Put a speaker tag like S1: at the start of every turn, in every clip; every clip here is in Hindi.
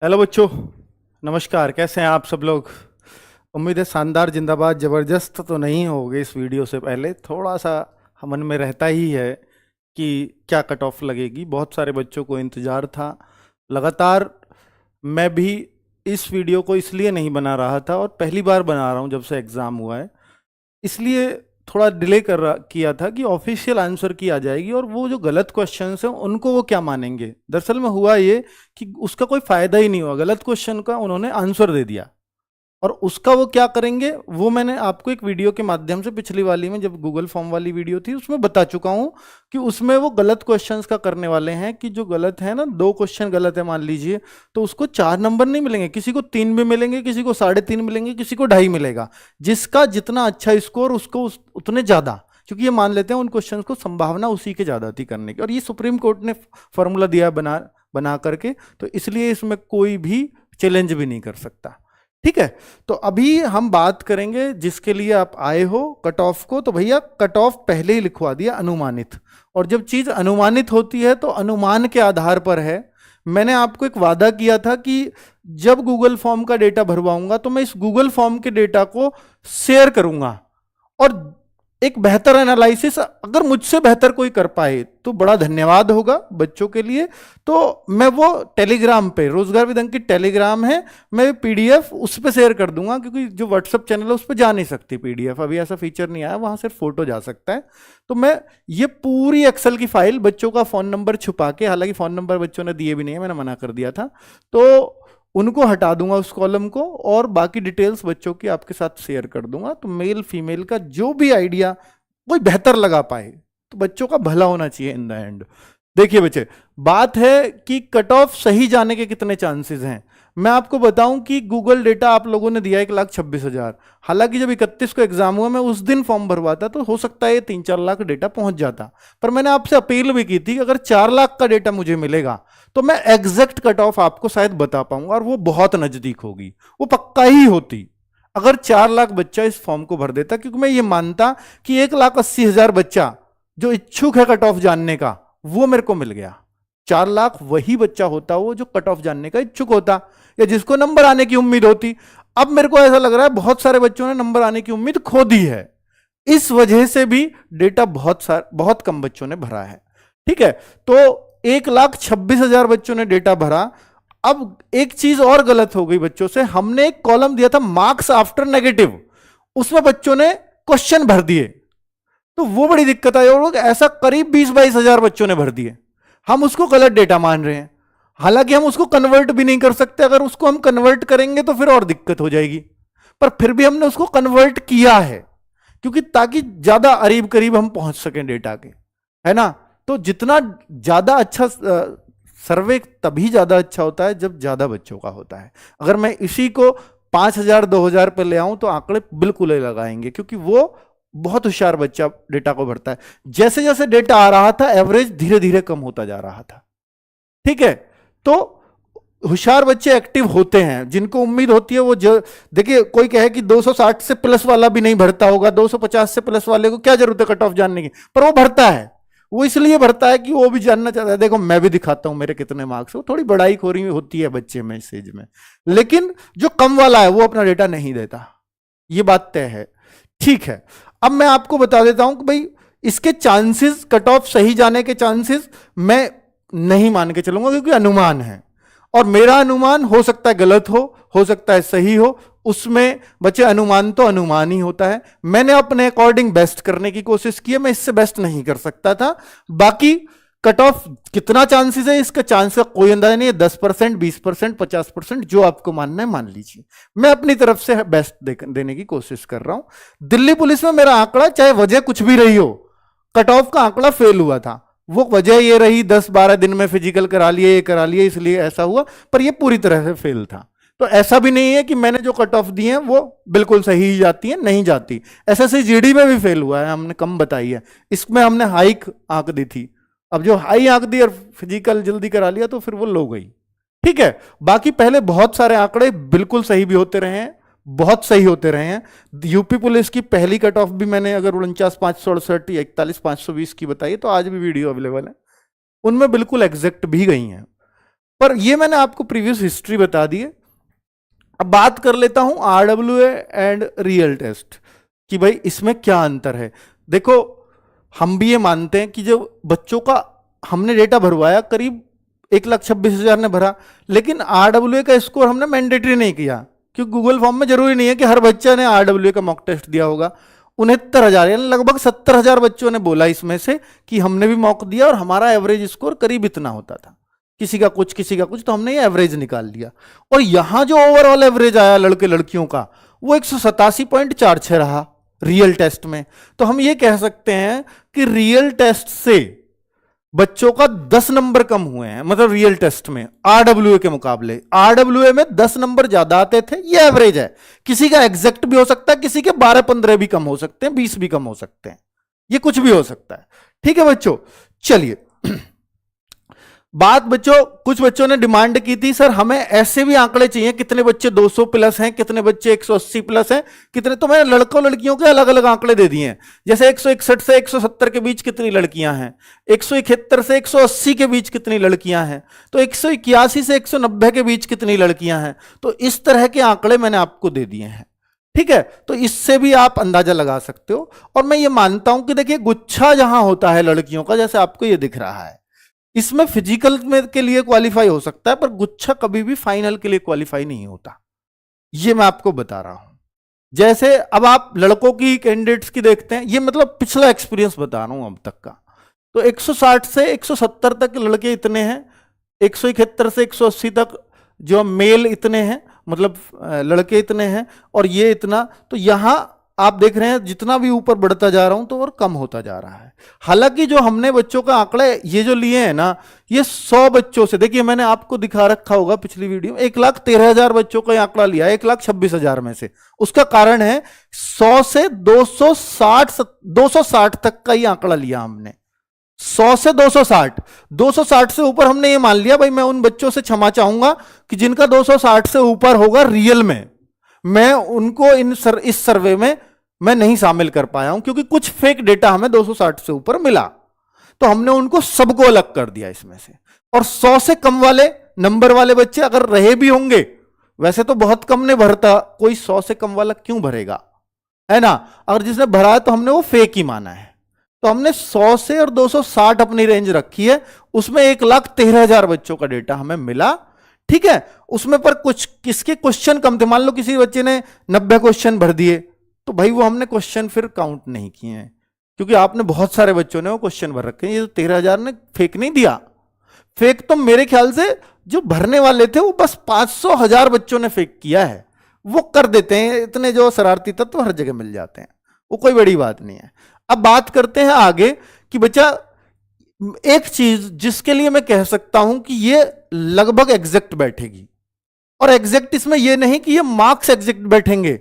S1: हेलो बच्चों, नमस्कार। कैसे हैं आप सब लोग? उम्मीद है शानदार, जिंदाबाद, ज़बरदस्त तो नहीं होगे। इस वीडियो से पहले थोड़ा सा मन में रहता ही है कि क्या कट ऑफ लगेगी। बहुत सारे बच्चों को इंतज़ार था लगातार। मैं भी इस वीडियो को इसलिए नहीं बना रहा था और पहली बार बना रहा हूँ जब से एग्ज़ाम हुआ है, इसलिए थोड़ा डिले किया था कि ऑफिशियल आंसर की आ जाएगी और वो जो गलत क्वेश्चंस हैं उनको वो क्या मानेंगे। दरअसल में हुआ ये कि उसका कोई फायदा ही नहीं हुआ। गलत क्वेश्चन का उन्होंने आंसर दे दिया और उसका वो क्या करेंगे वो मैंने आपको एक वीडियो के माध्यम से पिछली वाली में, जब गूगल फॉर्म वाली वीडियो थी, उसमें बता चुका हूं कि उसमें वो गलत क्वेश्चंस का करने वाले हैं कि जो गलत है ना, 2 क्वेश्चन गलत है मान लीजिए, तो उसको 4 नंबर नहीं मिलेंगे, किसी को 3 भी मिलेंगे, किसी को 3.5 मिलेंगे, किसी को 2.5 मिलेगा। जिसका जितना अच्छा स्कोर उसको उतने ज्यादा, क्योंकि ये मान लेते हैं उन क्वेश्चन को संभावना उसी के ज्यादा थी करने की। और ये सुप्रीम कोर्ट ने फॉर्मूला दिया बना करके, तो इसलिए इसमें कोई भी चैलेंज भी नहीं कर सकता। ठीक है, तो अभी हम बात करेंगे जिसके लिए आप आए हो, कट ऑफ को। तो भैया कट ऑफ पहले ही लिखवा दिया, अनुमानित। और जब चीज अनुमानित होती है तो अनुमान के आधार पर है। मैंने आपको एक वादा किया था कि जब गूगल फॉर्म का डेटा भरवाऊंगा तो मैं इस गूगल फॉर्म के डेटा को शेयर करूंगा और एक बेहतर एनालिसिस अगर मुझसे बेहतर कोई कर पाए तो बड़ा धन्यवाद होगा बच्चों के लिए। तो मैं वो टेलीग्राम पे, रोजगार विद अंकित टेलीग्राम है, मैं पीडीएफ उस पर शेयर कर दूंगा, क्योंकि जो व्हाट्सएप चैनल है उस पर जा नहीं सकती पीडीएफ, अभी ऐसा फीचर नहीं आया, वहां सिर्फ फोटो जा सकता है। तो मैं ये पूरी एक्सेल की फाइल बच्चों का फोन नंबर छुपा के, हालांकि फोन नंबर बच्चों ने दिए भी नहीं है, मैंने मना कर दिया था, तो उनको हटा दूंगा उस कॉलम को और बाकी डिटेल्स बच्चों की आपके साथ शेयर कर दूंगा। तो मेल फीमेल का जो भी आइडिया कोई बेहतर लगा पाए, तो बच्चों का भला होना चाहिए इन द एंड। देखिए बच्चे, बात है कि कट ऑफ सही जाने के कितने चांसेस हैं। मैं आपको बताऊं कि गूगल डेटा आप लोगों ने दिया 1,26,000। हालांकि जब 31 को एग्जाम हुआ, मैं उस दिन फॉर्म भरवाता तो हो सकता है 3-4 लाख डेटा पहुंच जाता, पर मैंने आपसे अपील भी की थी कि अगर 4 लाख का डेटा मुझे मिलेगा तो मैं एग्जैक्ट कट ऑफ आपको शायद बता पाऊंगा, और वो बहुत नजदीक होगी, वो पक्का ही होती अगर 4 लाख बच्चा इस फॉर्म को भर देता। क्योंकि मैं ये मानता कि 1,80,000 बच्चा जो इच्छुक है कट ऑफ जानने का, वो मेरे को मिल गया। 4 लाख वही बच्चा होता वो जो कट ऑफ जानने का इच्छुक होता या जिसको नंबर आने की उम्मीद होती। अब मेरे को ऐसा लग रहा है बहुत सारे बच्चों ने नंबर आने की उम्मीद खो दी है, इस वजह से भी डेटा बहुत कम बच्चों ने भरा है। ठीक है, तो 1,26,000 बच्चों ने डेटा भरा। अब एक चीज और गलत हो गई बच्चों से, हमने एक कॉलम दिया था मार्क्स आफ्टर नेगेटिव, उसमें बच्चों ने क्वेश्चन भर दिए, तो वो बड़ी दिक्कत आई। और लोग ऐसा करीब 20-22 हजार बच्चों ने भर दिए, हम उसको गलत डेटा मान रहे हैं। हालांकि हम उसको कन्वर्ट भी नहीं कर सकते, अगर उसको हम कन्वर्ट करेंगे तो फिर और दिक्कत हो जाएगी, पर फिर भी हमने उसको कन्वर्ट किया है, क्योंकि ताकि ज्यादा करीब करीब हम पहुंच सकें डेटा के, है ना। तो जितना ज्यादा अच्छा सर्वे तभी ज्यादा अच्छा होता है जब ज्यादा बच्चों का होता है। अगर मैं इसी को 5,000 2,000 पे ले आऊं तो आंकड़े बिल्कुल ही लगाएंगे, क्योंकि वो बहुत होशियार बच्चा डेटा को भरता है। जैसे जैसे डेटा आ रहा था एवरेज धीरे धीरे कम होता जा रहा था। ठीक है, तो होशियार बच्चे एक्टिव होते हैं, जिनको उम्मीद होती है वो देखिए, कोई कहे कि 260 से प्लस वाला भी नहीं भरता होगा, 250 से प्लस वाले को क्या जरूरत है कट ऑफ जानने की, पर वो भरता है। वो इसलिए भरता है कि वो भी जानना चाहता है, देखो मैं भी दिखाता हूं मेरे कितने मार्क्स। वो थोड़ी बड़ाई खोरी होती है बच्चे में इस एज में, लेकिन जो कम वाला है वो अपना डेटा नहीं देता, ये बात तय है। ठीक है, अब मैं आपको बता देता हूं कि भाई इसके चांसेस, कट ऑफ सही जाने के चांसेस मैं नहीं मान के चलूंगा, क्योंकि अनुमान है और मेरा अनुमान हो सकता है गलत हो सकता है सही हो। उसमें बच्चे अनुमान तो अनुमान ही होता है। मैंने अपने अकॉर्डिंग बेस्ट करने की कोशिश की है, मैं इससे बेस्ट नहीं कर सकता था। बाकी कट ऑफ कितना चांसेस है, इसका चांस का कोई अंदाजा नहीं है। 10%, 20%, 50%, जो आपको मानना है मान लीजिए। मैं अपनी तरफ से बेस्ट देने की कोशिश कर रहा हूं। दिल्ली पुलिस में मेरा आंकड़ा, चाहे वजह कुछ भी रही हो, कट ऑफ का आंकड़ा फेल हुआ था। वो वजह ये रही 10-12 दिन में फिजिकल करा लिए, ये करा लिए, इसलिए ऐसा हुआ, पर ये पूरी तरह से फेल था। तो ऐसा भी नहीं है कि मैंने जो कट ऑफ दी है वो बिल्कुल सही ही जाती है, नहीं जाती। एसएससी जीडी में भी फेल हुआ है, हमने कम बताई है, इसमें हमने हाई आंक दी थी। अब जो हाई आंक दी और फिजिकल जल्दी करा लिया तो फिर वो लो गई। ठीक है, बाकी पहले बहुत सारे आंकड़े बिल्कुल सही भी होते रहे हैं, बहुत सही होते रहे हैं। यूपी पुलिस की पहली कट ऑफ भी मैंने अगर 49,568 या 41,520 की बताई तो आज भी वीडियो अवेलेबल है, उनमें बिल्कुल एग्जैक्ट भी गई हैं। पर ये मैंने आपको प्रीवियस हिस्ट्री बता दी है। अब बात कर लेता हूं आरडब्ल्यूए एंड रियल टेस्ट कि भाई इसमें क्या अंतर है। देखो, हम भी ये मानते हैं कि जो बच्चों का हमने डेटा भरवाया, करीब 1,26,000 ने भरा, लेकिन आरडब्ल्यूए का स्कोर हमने मैंडेटरी नहीं किया, क्योंकि गूगल फॉर्म में जरूरी नहीं है कि हर बच्चे ने आरडब्ल्यूए का मॉक टेस्ट दिया होगा। 69,000 यानी लगभग 70,000 बच्चों ने बोला इसमें से कि हमने भी मॉक दिया और हमारा एवरेज स्कोर करीब इतना होता था, किसी का कुछ किसी का कुछ, तो हमने ये एवरेज निकाल लिया। और यहां जो ओवरऑल एवरेज आया लड़के लड़कियों का, वो 187.46 रहा रियल टेस्ट में। तो हम ये कह सकते हैं कि रियल टेस्ट से बच्चों का 10 नंबर कम हुए हैं, मतलब रियल टेस्ट में आरडब्ल्यूए के मुकाबले। आरडब्ल्यूए में 10 नंबर ज्यादा आते थे, ये एवरेज है। किसी का एग्जैक्ट भी हो सकता है, किसी के 12-15 भी कम हो सकते हैं, 20 भी कम हो सकते हैं, ये कुछ भी हो सकता है। ठीक है बच्चों, चलिए बात बच्चों, कुछ बच्चों ने डिमांड की थी सर हमें ऐसे भी आंकड़े चाहिए, कितने बच्चे 200 प्लस हैं, कितने बच्चे 180 प्लस हैं, कितने। तो मैंने लड़कों लड़कियों के अलग अलग आंकड़े दे दिए हैं। जैसे 161 से 170 के बीच कितनी लड़कियां हैं, 171 से 180 के बीच कितनी लड़कियां हैं, तो 181 से 190 के बीच कितनी लड़कियां हैं। तो इस तरह के आंकड़े मैंने आपको दे दिए हैं। ठीक है, तो इससे भी आप अंदाजा लगा सकते हो। और मैं ये मानता हूं कि देखिए, गुच्छा जहां होता है लड़कियों का, जैसे आपको ये दिख रहा है, इसमें फिजिकल में के लिए क्वालिफाई हो सकता है, पर गुच्छा कभी भी फाइनल के लिए क्वालिफाई नहीं होता, ये मैं आपको बता रहा हूं। जैसे अब आप लड़कों की कैंडिडेट्स की देखते हैं, ये मतलब पिछला एक्सपीरियंस बता रहा हूं अब तक का। तो 160 से 170 तक लड़के इतने हैं, 171 से 180 तक जो मेल इतने हैं, मतलब लड़के इतने हैं, और ये इतना। तो यहां आप देख रहे हैं जितना भी ऊपर बढ़ता जा रहा हूं तो और कम होता जा रहा है। हालांकि जो हमने बच्चों का आंकड़े ये जो लिए हैं ना, ये 100 बच्चों से, देखिए मैंने आपको दिखा रखा होगा पिछली वीडियो में, 1,13,000 बच्चों का आंकड़ा लिया है 1,26,000 में से। उसका कारण है 100 से 260 तक का ही आंकड़ा लिया हमने, 100 से 260। 260 से ऊपर हमने ये मान लिया भाई, मैं उन बच्चों से क्षमा चाहूंगा कि जिनका 260 से ऊपर होगा रियल में, मैं उनको इस सर्वे में मैं नहीं शामिल कर पाया हूं, क्योंकि कुछ फेक डेटा हमें 260 से ऊपर मिला, तो हमने उनको सबको अलग कर दिया इसमें से। और 100 से कम वाले नंबर वाले बच्चे अगर रहे भी होंगे, वैसे तो बहुत कम ने भरता, कोई 100 से कम वाला क्यों भरेगा, है ना। अगर जिसने भरा है तो हमने वो फेक ही माना है। तो हमने 100 से और 260 अपनी रेंज रखी है, उसमें 1,13,000 बच्चों का डेटा हमें मिला। ठीक है, उसमें पर कुछ किसके क्वेश्चन कम थे, मान लो किसी बच्चे ने 90 क्वेश्चन भर दिए, तो भाई वो हमने क्वेश्चन फिर काउंट नहीं किए हैं, क्योंकि आपने बहुत सारे बच्चों ने वो क्वेश्चन भर रखे हैं। ये तो 13,000 ने फेक नहीं दिया। फेक तो मेरे ख्याल से जो भरने वाले थे वो बस 500,000 बच्चों ने फेक किया है, वो कर देते हैं। इतने जो शरारती तत्व हर जगह मिल जाते हैं, वो कोई बड़ी बात नहीं है। अब बात करते हैं आगे कि बच्चा, एक चीज जिसके लिए मैं कह सकता हूं कि ये लगभग एग्जैक्ट बैठेगी, और एग्जैक्ट इसमें यह नहीं कि ये मार्क्स एग्जैक्ट बैठेंगे,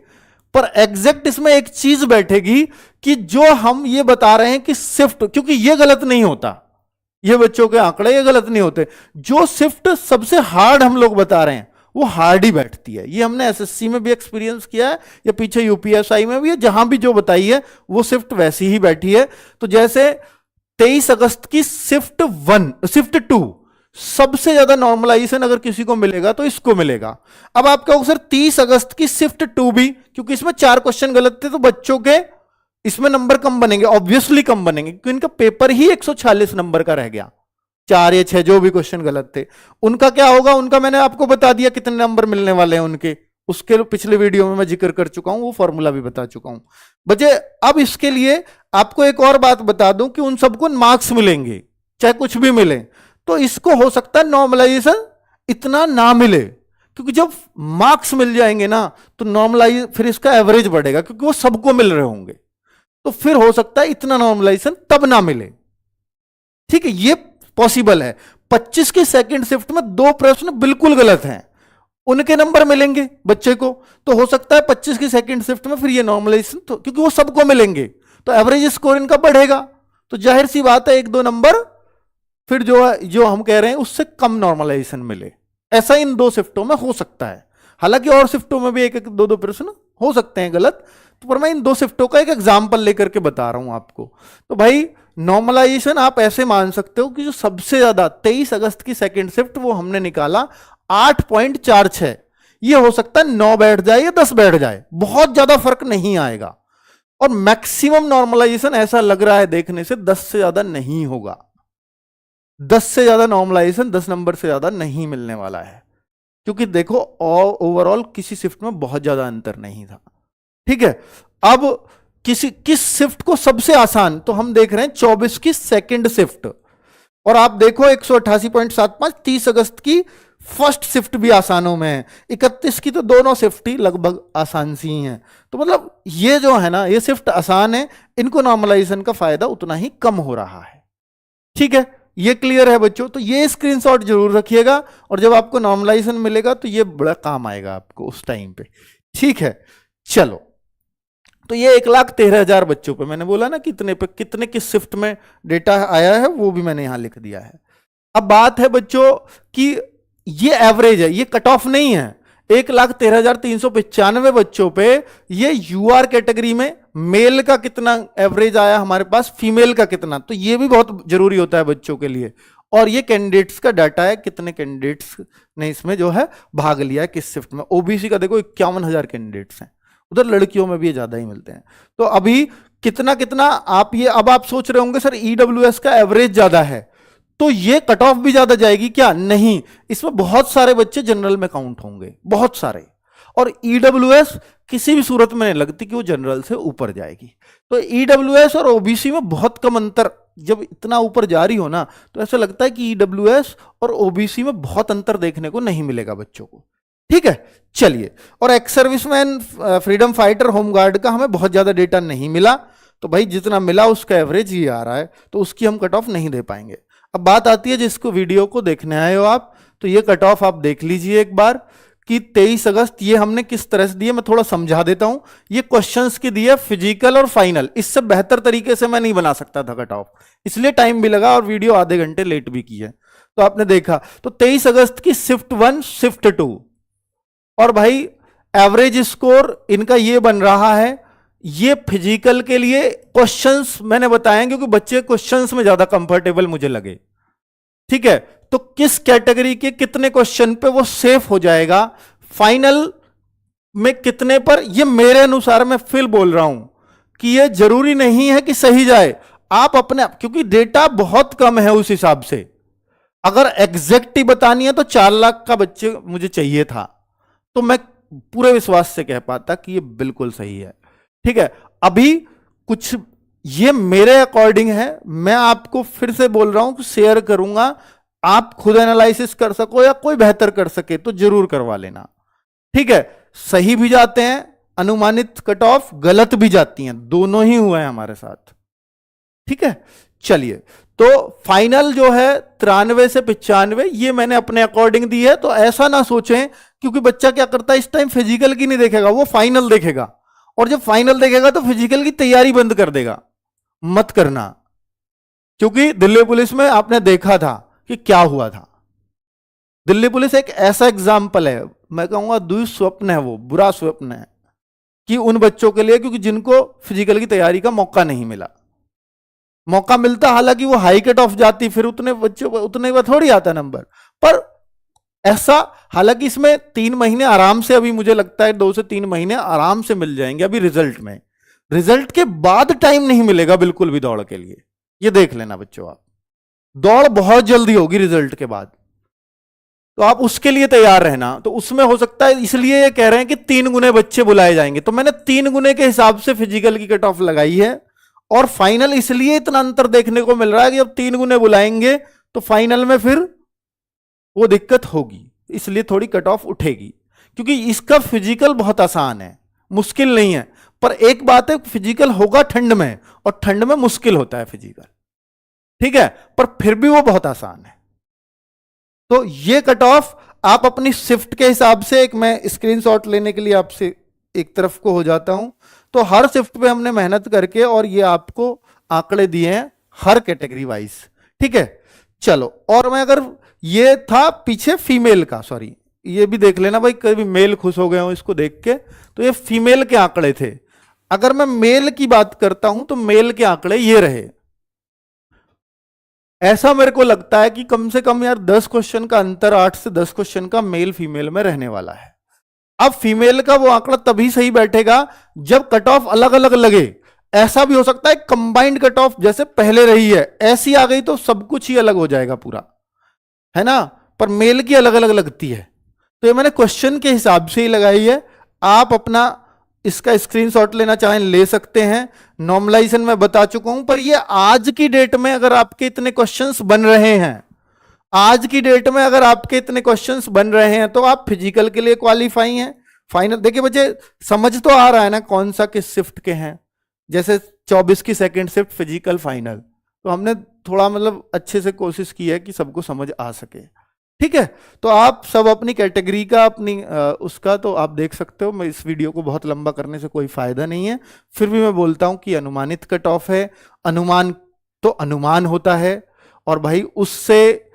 S1: पर एग्जैक्ट इसमें एक चीज बैठेगी कि जो हम ये बता रहे हैं कि शिफ्ट, क्योंकि ये गलत नहीं होता, ये बच्चों के आंकड़े ये गलत नहीं होते, जो शिफ्ट सबसे हार्ड हम लोग बता रहे हैं वो हार्ड ही बैठती है। ये हमने एसएससी में भी एक्सपीरियंस किया है, या पीछे यूपीएसआई में भी है, जहां भी जो बताई है वो शिफ्ट वैसी ही बैठी है। तो जैसे 23 अगस्त की शिफ्ट 2 सबसे ज्यादा नॉर्मलाइजेशन अगर किसी को मिलेगा तो इसको मिलेगा। अब आप कहोगे सर 30 अगस्त की शिफ्ट 2 भी, क्योंकि इसमें 4 क्वेश्चन गलत थे तो बच्चों के इसमें नंबर कम बनेंगे, ऑब्वियसली कम बनेंगे, क्योंकि इनका पेपर ही 146 नंबर का रह गया, 4 या 6 जो भी क्वेश्चन गलत थे। उनका क्या होगा, उनका मैंने आपको बता दिया कितने नंबर मिलने वाले हैं उनके, उसके पिछले वीडियो में मैं जिक्र कर चुका हूं, वो फॉर्मूला भी बता चुका हूं बच्चे। अब इसके लिए आपको एक और बात बता दूं कि उन सबको मार्क्स मिलेंगे, चाहे कुछ भी मिले। तो इसको हो सकता है नॉर्मलाइजेशन इतना ना मिले, क्योंकि जब मार्क्स मिल जाएंगे ना तो नॉर्मलाइज, फिर इसका एवरेज बढ़ेगा, क्योंकि वो सबको मिल रहे होंगे, तो फिर हो सकता है इतना नॉर्मलाइजेशन तब ना मिले। ठीक है, ये पॉसिबल है। 25 की सेकंड शिफ्ट में 2 प्रश्न बिल्कुल गलत हैं, उनके नंबर मिलेंगे बच्चे को, तो हो सकता है 25 की सेकंड शिफ्ट में फिर ये नॉर्मलाइजेशन, तो क्योंकि वो सबको मिलेंगे तो एवरेज स्कोर इनका बढ़ेगा, तो जाहिर सी बात है 1-2 नंबर फिर जो हम कह रहे हैं उससे कम नॉर्मलाइजेशन मिले। ऐसा इन 2 शिफ्टों में हो सकता है, हालांकि और शिफ्टों में भी 1-1, 2-2 प्रश्न हो सकते हैं गलत, तो पर मैं इन 2 शिफ्टों का एक एग्जाम्पल लेकर के बता रहा हूं आपको। तो भाई नॉर्मलाइजेशन आप ऐसे मान सकते हो कि जो सबसे ज्यादा 23 अगस्त की सेकंड शिफ्ट वो हमने निकाला 8.46। ये हो सकता है 9 बैठ जाए या 10 बैठ जाए, बहुत ज्यादा फर्क नहीं आएगा। और मैक्सिमम नॉर्मलाइजेशन ऐसा लग रहा है देखने से 10 से ज्यादा नहीं होगा। 10 से ज्यादा नॉर्मलाइजेशन 10 नंबर से ज्यादा नहीं मिलने वाला है, क्योंकि देखो ओवरऑल किसी शिफ्ट में बहुत ज्यादा अंतर नहीं था। ठीक है, अब किस शिफ्ट को सबसे आसान, तो हम देख रहे हैं 24 की सेकंड शिफ्ट, और आप देखो 188.75 30 अगस्त की फर्स्ट शिफ्ट भी आसानों में है, 31 की तो दोनों शिफ्ट ही लगभग आसान सी हैं। तो मतलब ये जो है ना, ये शिफ्ट आसान है, इनको नॉर्मलाइजेशन का फायदा उतना ही कम हो रहा है। ठीक है, ये क्लियर है बच्चों? तो ये स्क्रीनशॉट जरूर रखिएगा, और जब आपको नॉर्मलाइजेशन मिलेगा तो ये बड़ा काम आएगा आपको उस टाइम पे। ठीक है, चलो, तो ये 1,13,000 बच्चों पे मैंने बोला ना कितने पे, कितने किस शिफ्ट में डेटा आया है वो भी मैंने यहां लिख दिया है। अब बात है बच्चों कि ये एवरेज है, ये कट ऑफ नहीं है। 1,13,395 बच्चों पे ये यूआर कैटेगरी में मेल का कितना एवरेज आया हमारे पास, फीमेल का कितना, तो ये भी बहुत जरूरी होता है बच्चों के लिए। और ये कैंडिडेट्स का डाटा है, कितने कैंडिडेट्स ने इसमें जो है भाग लिया है किस शिफ्ट में। ओबीसी का देखो 51,000 कैंडिडेट्स हैं, उधर लड़कियों में भी ये ज्यादा ही मिलते हैं। तो अभी कितना कितना आप ये, अब आप सोच रहे होंगे सर ईडब्ल्यूएस का एवरेज ज्यादा है तो ये कट ऑफ भी ज्यादा जाएगी क्या? नहीं, इसमें बहुत सारे बच्चे जनरल में काउंट होंगे, बहुत सारे, और ईडब्ल्यूएस किसी भी सूरत में नहीं लगती कि वो जनरल से ऊपर जाएगी। तो ईडब्ल्यूएस और ओबीसी में बहुत कम अंतर, जब इतना ऊपर जा रही हो ना तो ऐसा लगता है कि ईडब्ल्यूएस और ओबीसी में बहुत अंतर देखने को नहीं मिलेगा बच्चों को। ठीक है, चलिए, और ex serviceman, freedom fighter, home guard का हमें बहुत ज्यादा डेटा नहीं मिला, तो भाई जितना मिला उसका एवरेज ही आ रहा है, तो उसकी हम कट ऑफ नहीं दे पाएंगे। अब बात आती है जिसको वीडियो को देखने आए हो आप, तो ये कट ऑफ आप देख लीजिए एक बार कि 23 अगस्त ये हमने किस तरह से दिए, मैं थोड़ा समझा देता हूं। ये क्वेश्चंस की दिए फिजिकल और फाइनल, इससे बेहतर तरीके से मैं नहीं बना सकता था कट ऑफ, इसलिए टाइम भी लगा और वीडियो आधे घंटे लेट भी की है। तो आपने देखा, तो 23 अगस्त की शिफ्ट 1 शिफ्ट 2, और भाई एवरेज स्कोर इनका ये बन रहा है। ये फिजिकल के लिए क्वेश्चंस मैंने बताए क्योंकि बच्चे क्वेश्चंस में ज्यादा कंफर्टेबल मुझे लगे। ठीक है, तो किस कैटेगरी के कितने क्वेश्चन पे वो सेफ हो जाएगा, फाइनल में कितने पर, ये मेरे अनुसार मैं फिर बोल रहा हूं कि ये जरूरी नहीं है कि सही जाए, आप अपने, क्योंकि डेटा बहुत कम है उस हिसाब से। अगर एग्जैक्ट ही बतानी है तो 4 लाख का बच्चे मुझे चाहिए था, तो मैं पूरे विश्वास से कह पाता कि ये बिल्कुल सही है। ठीक है, अभी कुछ ये मेरे अकॉर्डिंग है, मैं आपको फिर से बोल रहा हूं कि शेयर करूंगा, आप खुद एनालिसिस कर सको या कोई बेहतर कर सके तो जरूर करवा लेना। ठीक है, सही भी जाते हैं, अनुमानित कट ऑफ गलत भी जाती हैं, दोनों ही हुए हैं हमारे साथ। ठीक है, चलिए, तो फाइनल जो है 93 से 95 ये मैंने अपने अकॉर्डिंग दी है। तो ऐसा ना सोचें, क्योंकि बच्चा क्या करता है इस टाइम फिजिकल की नहीं देखेगा, वो फाइनल देखेगा, और जब फाइनल देखेगा तो फिजिकल की तैयारी बंद कर देगा। मत करना, क्योंकि दिल्ली पुलिस में आपने देखा था कि क्या हुआ था। दिल्ली पुलिस एक ऐसा एग्जाम्पल है, मैं कहूंगा दुस्वप्न है, वो बुरा स्वप्न है कि उन बच्चों के लिए, क्योंकि जिनको फिजिकल की तैयारी का मौका नहीं मिला। मौका मिलता हालांकि वो हाई कट ऑफ जाती, फिर उतने बच्चों उतने में थोड़ी आता नंबर, पर ऐसा, हालांकि इसमें 3 महीने आराम से, अभी मुझे लगता है 2 से 3 महीने आराम से मिल जाएंगे अभी रिजल्ट में। रिजल्ट के बाद टाइम नहीं मिलेगा बिल्कुल भी दौड़ के लिए, ये देख लेना बच्चों आप, दौड़ बहुत जल्दी होगी रिजल्ट के बाद, तो आप उसके लिए तैयार रहना। तो उसमें हो सकता है, इसलिए ये कह रहे हैं कि 3 गुने बच्चे बुलाए जाएंगे, तो मैंने 3 गुने के हिसाब से फिजिकल की कट ऑफ लगाई है। और फाइनल इसलिए इतना अंतर देखने को मिल रहा है कि जब 3 गुने बुलाएंगे तो फाइनल में फिर वो दिक्कत होगी, इसलिए थोड़ी कट ऑफ उठेगी, क्योंकि इसका फिजिकल बहुत आसान है, मुश्किल नहीं है। पर एक बात है, फिजिकल होगा ठंड में, और ठंड में मुश्किल होता है फिजिकल, ठीक है, पर फिर भी वो बहुत आसान है। तो ये कट ऑफ आप अपनी शिफ्ट के हिसाब से, एक मैं स्क्रीनशॉट लेने के लिए आपसे एक तरफ को हो जाता हूं, तो हर शिफ्ट पे हमने मेहनत करके और ये आपको आंकड़े दिए हैं हर कैटेगरी वाइज। ठीक है, चलो, और मैं अगर, ये था पीछे फीमेल का, सॉरी ये भी देख लेना भाई, कभी मेल खुश हो गए हो इसको देख के, तो ये फीमेल के आंकड़े थे। अगर मैं मेल की बात करता हूं तो मेल के आंकड़े ये रहे, ऐसा मेरे को लगता है कि कम से कम यार 10 क्वेश्चन का अंतर, 8 से 10 क्वेश्चन का मेल फीमेल में रहने वाला है। अब फीमेल का वो आंकड़ा तभी सही बैठेगा जब कट ऑफ अलग अलग लगे। ऐसा भी हो सकता है कंबाइंड कट ऑफ जैसे पहले रही है ऐसी आ गई तो सब कुछ ही अलग हो जाएगा पूरा, है ना, पर मेल की अलग अलग लगती है। तो ये मैंने क्वेश्चन के हिसाब से ही लगाई है। आप अपना इसका स्क्रीनशॉट लेना चाहें ले सकते हैं। नॉर्मलाइजेशन मैं बता चुका हूं, पर ये आज की डेट में अगर आपके इतने क्वेश्चंस बन रहे हैं, आज की डेट में अगर आपके इतने क्वेश्चंस बन रहे हैं तो आप फिजिकल के लिए क्वालिफाई हैं। फाइनल देखिए बच्चे, समझ तो आ रहा है ना कौन सा किस शिफ्ट के हैं। जैसे 24 की सेकंड शिफ्ट फिजिकल फाइनल, तो हमने थोड़ा मतलब अच्छे से कोशिश की है कि सबको समझ आ सके। ठीक है, तो आप सब अपनी कैटेगरी का अपनी उसका तो आप देख सकते हो। मैं इस वीडियो को बहुत लंबा करने से कोई फायदा नहीं है, फिर भी मैं बोलता हूं कि अनुमानित कट ऑफ है। अनुमान तो अनुमान होता है, और भाई उससे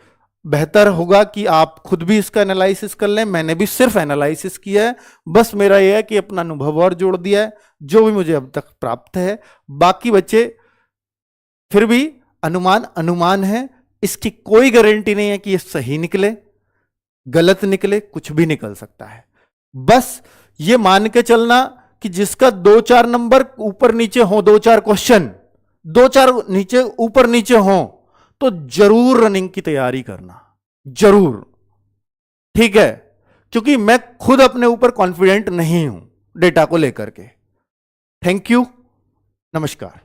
S1: बेहतर होगा कि आप खुद भी इसका एनालिसिस कर लें। मैंने भी सिर्फ एनालिसिस किया है, बस मेरा यह है कि अपना अनुभव और जोड़ दिया है जो भी मुझे अब तक प्राप्त है। बाकी बच्चे फिर भी अनुमान अनुमान है, इसकी कोई गारंटी नहीं है कि ये सही निकले, गलत निकले, कुछ भी निकल सकता है। बस ये मान के चलना कि जिसका 2-4 नंबर ऊपर नीचे हो, 2-4 क्वेश्चन 2-4 नीचे ऊपर नीचे हो, तो जरूर रनिंग की तैयारी करना, जरूर। ठीक है, क्योंकि मैं खुद अपने ऊपर कॉन्फिडेंट नहीं हूं डेटा को लेकर के। थैंक यू, नमस्कार।